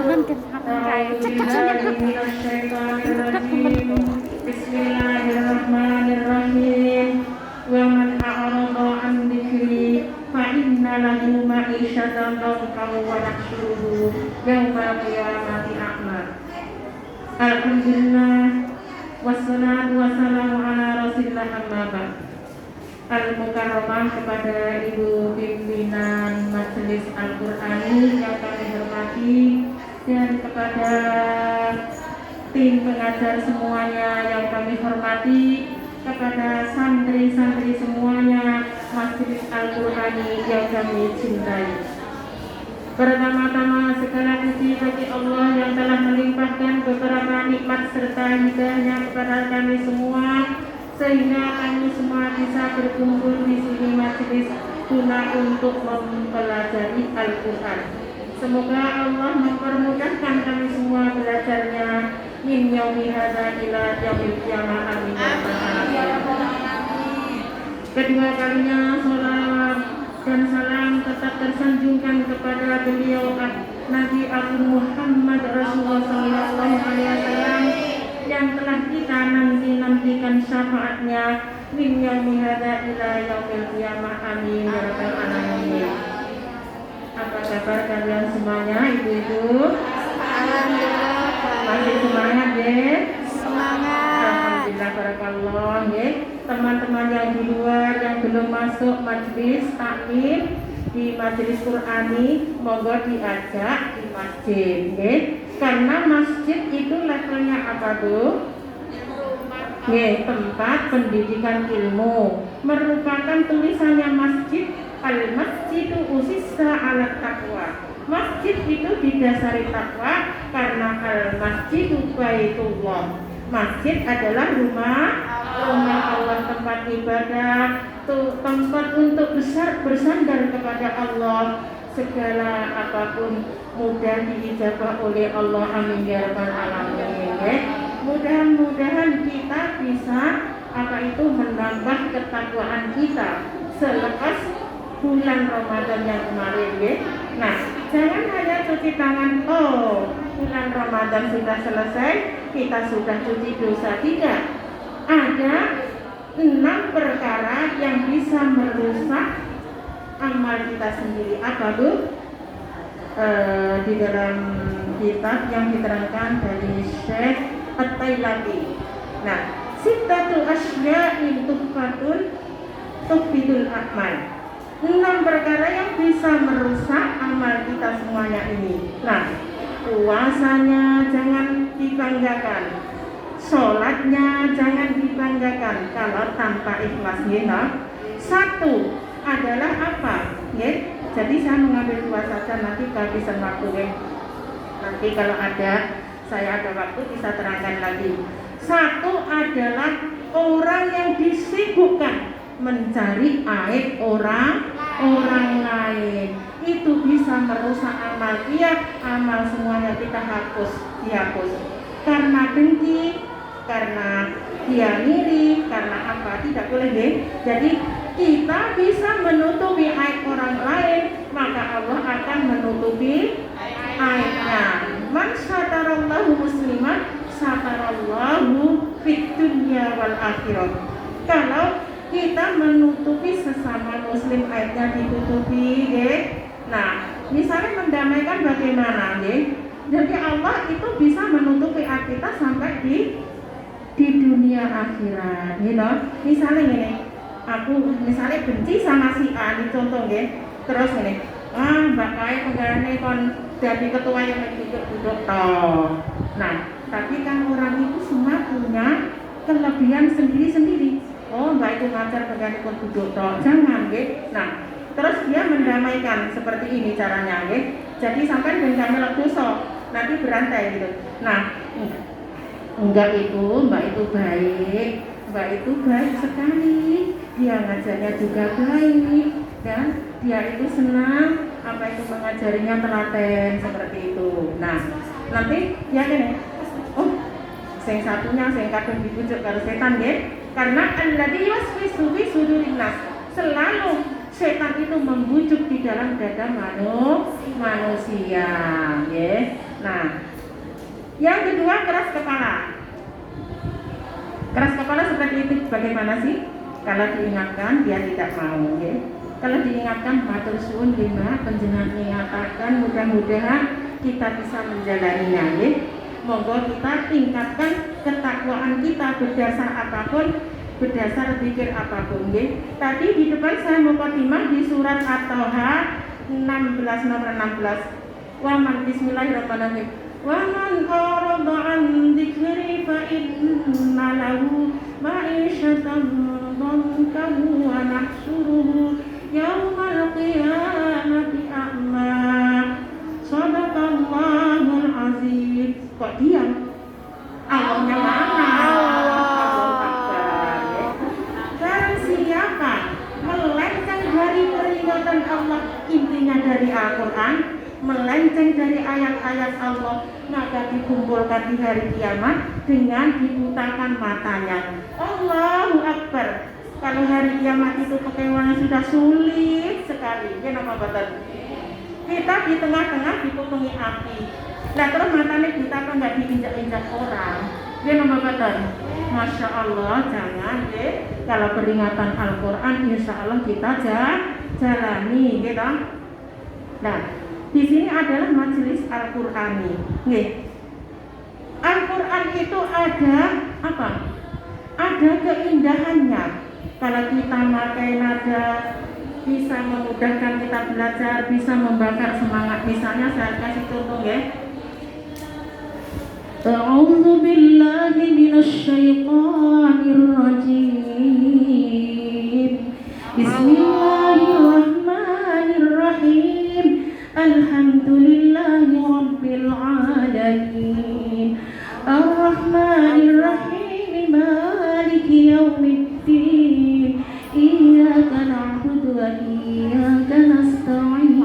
Bismillahirrahmanirrahim. Wa man a'rada 'an dzikri fa inna lahu ma'isyatan dhankan wa nahsyuruhu yaumal qiyamati a'ma. Alhamdulillah wassalatu wassalamu ala Rasulillah amma ba'd. Al-Mukarramah, kepada Ibu Pimpinan Majelis Al-Qur'ani yang kami hormati, dan kepada tim pengajar semuanya yang kami hormati, kepada santri-santri semuanya Majelis Al-Qur'ani yang kami cintai. Pertama-tama segala puji bagi Allah yang telah melimpahkan beberapa nikmat serta hidayahnya kepada kami semua, sehingga kami semua bisa berkumpul di sini majelis guna untuk mempelajari Al-Quran. Semoga Allah mempermudahkan kami semua belajarnya min yaumi hadza ila yaumil qiyamah, amin ya rabbal alamin. Kedua kalinya salawat dan salam tetap tersanjungkan kepada beliau Nabi Agung Muhammad Rasulullah sallallahu alaihi wasallam yang telah kita nantikan syafaatnya min yaumi hadza ila yaumil qiyamah, amin ya rabbal alamin. Apa kabar kalian semuanya, ibu-ibu? Alhamdulillah. Masih semangat ya? Semangat. Alhamdulillah, barakallah ya. Teman-teman yang di luar yang belum masuk majelis taklim di majelis Qur'ani, monggo diajak di masjid ya. Karena masjid itu levelnya apa, Bu? Ya, tempat pendidikan ilmu. Merupakan tulisannya masjid, al-masjidu usissa 'ala taqwa. Masjid itu didasari takwa, karena al-masjidu baitullah. Masjid adalah rumah Allah, tempat ibadah, tempat untuk bersandar kepada Allah. Segala apapun mudah diijabah oleh Allah, amin ya rabbal alamin ya. Mudah-mudahan kita bisa menambah ketakwaan kita selepas bulan Ramadan yang kemarin ya. Nah, jangan hanya cuci tangan, bulan Ramadan sudah selesai, kita sudah cuci dosa. Tidak. Ada 6 perkara yang bisa merusak amal kita sendiri. Apa, Bu? Di dalam kitab yang diterangkan dari Syekh At-Tailaqi. Nah, sittatu asya'in tuhfatun tuhbidul a'mal. 6 perkara yang bisa merusak amal kita semuanya ini. Nah, puasanya jangan dibanggakan, sholatnya jangan dibanggakan kalau tanpa ikhlas ya. 1 adalah apa? Ya, jadi saya mengambil 2 saja, nanti kehabisan waktu ya. Nanti kalau saya ada waktu bisa terangkan lagi. 1 adalah orang yang disibukkan mencari aib orang lain. Itu bisa merusak amal dia, amal semuanya kita dihapus. Karena dengki, karena dia ngiri, karena apa? Tidak boleh deh. Jadi kita bisa menutupi aib orang lain, maka Allah akan menutupi aibnya. Man satarallahu musliman satarallahu fid dunya wal akhirah. Kalau kita menutupi sesama muslim, aibnya ditutupi ya. Nah, misalnya mendamaikan bagaimana ya? Jadi Allah itu bisa menutupi aib kita sampai di dunia akhirat you know? Misalnya gini, aku misalnya benci sama si A, ini contoh ya. Terus gini, mbak kaya penggalannya kon jadi ketua yang duduk toh. Nah, tapi kan orang itu semua punya kelebihan sendiri-sendiri. Mbak itu ngajar penggalannya kon duduk toh, jangan ya. Nah, terus dia mendamaikan seperti ini caranya ya. Jadi sampai dengan melok dosa, nanti berantai gitu. Nah, enggak, itu mbak itu baik sekali, dia ngajarnya juga baik, dan dia itu senang mengajarinya telaten seperti itu. Nah, nanti dia gini, sing satunya sing kadung dibujuk karo setan ya, karena alladzi waswisu fi sudurin nas, selalu setan itu membujuk di dalam dada manusia ya. Nah, yang kedua keras kepala. Keras kepala seperti itu bagaimana sih? Kalau diingatkan dia tidak mau, ya. Kalau diingatkan matur suwun lima panjenengan mengatakan mudah-mudahan kita bisa menjalaninya, ya. Monggo kita tingkatkan ketakwaan kita berdasar apapun, berdasar pikir apapun, ya. Tadi di depan saya mukadimah di surat At-Taha 16 nomor 16. Waman bismillahirrahmanirrahim. Waman arada an dzikri fa inna lahu ma'isyatan dhankan wa nahsyuruhu yaumal qiyamati a'ma. Shadaqallahul azim. Kok diam? Allahnya mana? Allah Akbar. Barang siapa melenceng dari peringatan Allah, intinya dari Al-Quran, melenceng dari ayat-ayat Allah, maka dikumpulkan di hari kiamat dengan dibutakan matanya. Allahu Akbar. Kalau hari kiamat itu kekewanya sudah sulit sekali, ya nama badan. Kita di tengah-tengah dipotongi api. Nah terus matanya buta apa nggak diinjak-injak orang, ya nama badan. Masya Allah, jangan ya. Kalau peringatan Al-Quran, insya Allah kita jalani, gitu. Nah, di sini adalah majelis Al-Qur'ani. Nggih. Al-Qur'an itu ada apa? Ada keindahannya. Kalau kita pakai nada bisa memudahkan kita belajar, bisa membakar semangat. Misalnya saya kasih contoh ya. A'udzu billahi minasyaitonir rajim. Bismillahirrahmanirrahim. Alhamdulillahi rabbil alamin. Ar-Rahmanir-Rahim. Maliki yaumiddin. Iyyaka na'budu wa iyyaka nasta'in.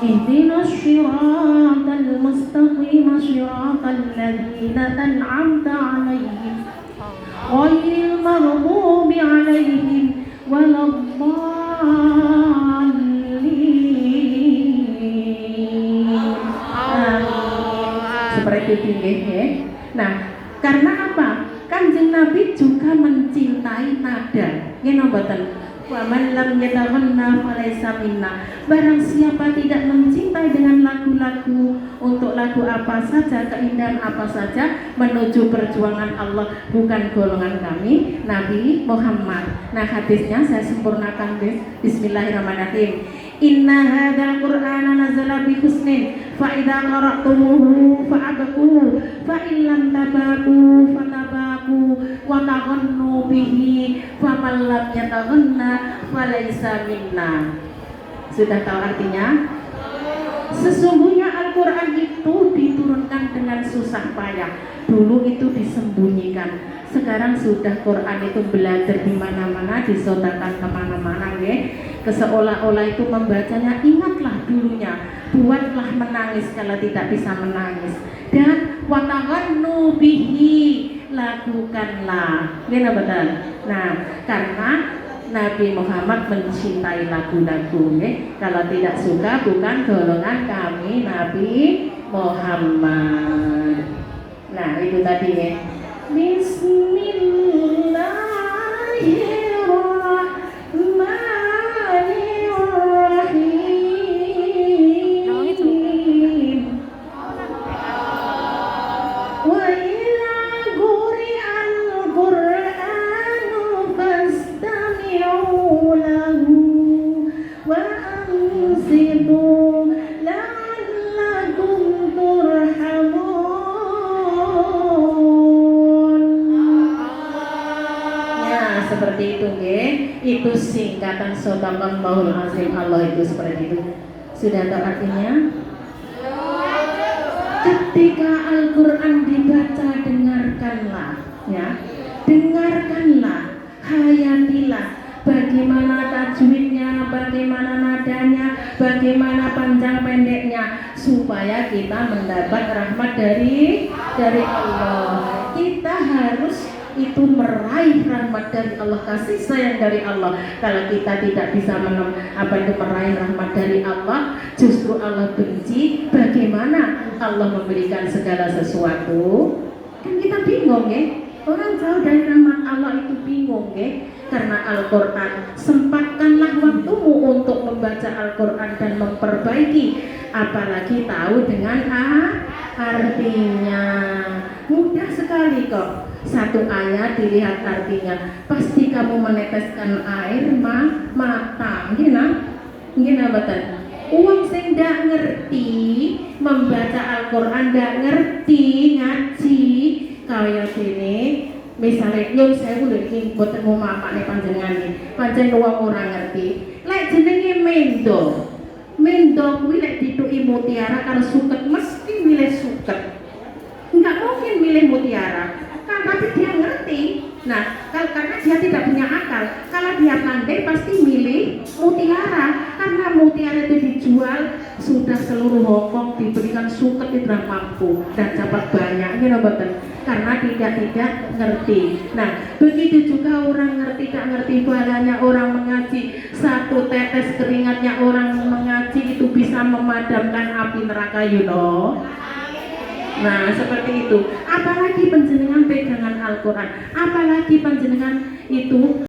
Ihdinas siratal mustaqim, siratal ladzina an'amta 'alaihim ghairil maghdubi 'alaihim waladdallin. Seperti itu ya. Nah, karena apa? Kanjeng Nabi juga mencintai nada. Ngene mboten? Wa man lam yataghanna falaysa minna. Barang siapa tidak mencintai dengan lagu-lagu, untuk lagu apa saja, keindahan apa saja, menuju perjuangan Allah, bukan golongan kami, Nabi Muhammad. Nah hadisnya saya sempurnakan, bismillahirrahmanirrahim. Inna hadzal qur'ana nazala bi husnin fa idza qara'tumuhu fa'abqu fa illam tabaku fatabaku wa taghannu bihi faman lam yataghanna falaysa minna. Sudah tahu artinya? Sesungguhnya Al-Quran itu diturunkan dengan susah payah. Dulu itu disembunyikan. Sekarang sudah Quran itu belajar di mana-mana, disodakan kemana-mana, ya. Seolah-olah itu membacanya, ingatlah dulunya, buatlah menangis kalau tidak bisa menangis. Dan wataghannu bihi, lakukanlah. Gimana betul? Nah, karena Nabi Muhammad mencintai lagu-lagu, ya. Kalau tidak suka bukan golongan kami Nabi Muhammad. Nah itu tadi ya. Bismillahirrahmanirrahim. Wa idza quri'al Qur'anu fastami'u lahu wa ansitu la'allakum turhamun. Ya, seperti itu nggih. Itu singkatan Shadaqallahul Azim. Allah itu seperti itu. Sudah tahu artinya? Ketika Al-Quran dibaca, dengarkanlah, ya, dengarkanlah, hayatilah bagaimana tajwidnya, bagaimana nadanya, bagaimana panjang pendeknya, supaya kita mendapat rahmat dari Allah. Kita harus itu meraih rahmat dari Allah, kasih sayang dari Allah. Kalau kita tidak bisa meraih rahmat dari Allah, justru Allah benci, bagaimana Allah memberikan segala sesuatu? Kan kita bingung ya. Orang jauh dari rahmat Allah itu bingung ya. Karena Al-Quran, sempatkanlah waktumu untuk membaca Al-Quran dan memperbaiki, apalagi tahu dengan artinya. Mudah sekali kok, satu ayat dilihat artinya, pasti kamu meneteskan air mata. Gina betul. Uang sing ndak ngerti membaca Al-Quran, ndak ngerti ngaji kaya gini. Misalnya, yung saya udah ingin buat mau mapak nih panjenengan nih, panjang uang orang ngerti. Lek jenenge mendo kuwi lek ditui mutiara kalau suket mesti milih suket. Enggak mungkin milih mutiara, kan tapi dia ngerti. Nah, karena dia tidak punya akal, kalau dia pandai pasti milih mutiara. Karena mutiara itu dijual sudah seluruh Hongkong, diberikan suket tidak mampu dan dapat banyak, gitu betul. Karena tidak ngerti. Nah, begitu juga orang tidak ngerti pahalanya orang mengaji. Satu tetes keringatnya orang mengaji itu bisa memadamkan api neraka, you know. Nah, seperti itu. Apalagi panjenengan pegangan Al-Quran, apalagi panjenengan itu